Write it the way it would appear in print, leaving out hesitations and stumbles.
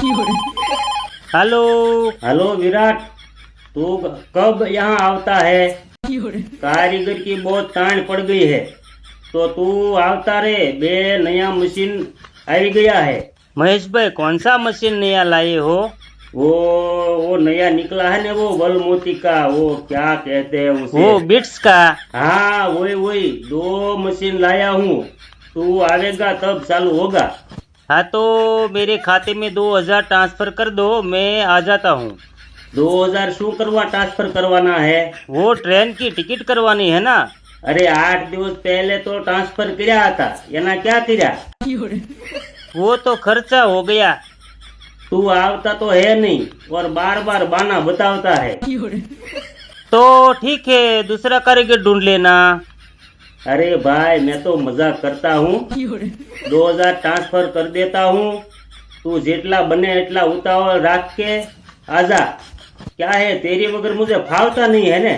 Hello. Hello Virat, तू कब यहाँ आवता है? कारीगर की बहुत ताण पड़ गई है, तो तू आवता रे। बे नया मशीन આવી गया है। महेश भाई, कौन सा मशीन नया लाए हो? वो वो नया निकला है ना, वो बलमोती का, वो क्या कहते हैं उसे? वो बिट्स का। हाँ, वही वही 2 मशीन लाया हूँ। तू आवेगा तब चालू होगा। हाँ, तो मेरे खाते में 2000 ट्रांसफर कर दो, मैं आ जाता हूँ। 2000 શું કરવા ટ્રાન્સફર કરવાના है? वो ट्रेन की टिकट करवानी है ना। अरे 8 દિવસ पहले तो ट्रांसफर કર્યા હતા, એના क्या કર્યા? वो तो खर्चा हो गया। तू आवता तो है नहीं और बार बार बहाना बतावता है। तो ठीक है, दूसरा कारीगर ढूंढ लेना। अरे भाई, मैं तो मजाक करता हूँ। 2000 ट्रांसफर कर देता हूँ। तू जेटला बने एटला उतावળ राख के आजा। क्या है, तेरी वगैरह मुझे फावता नहीं है ने।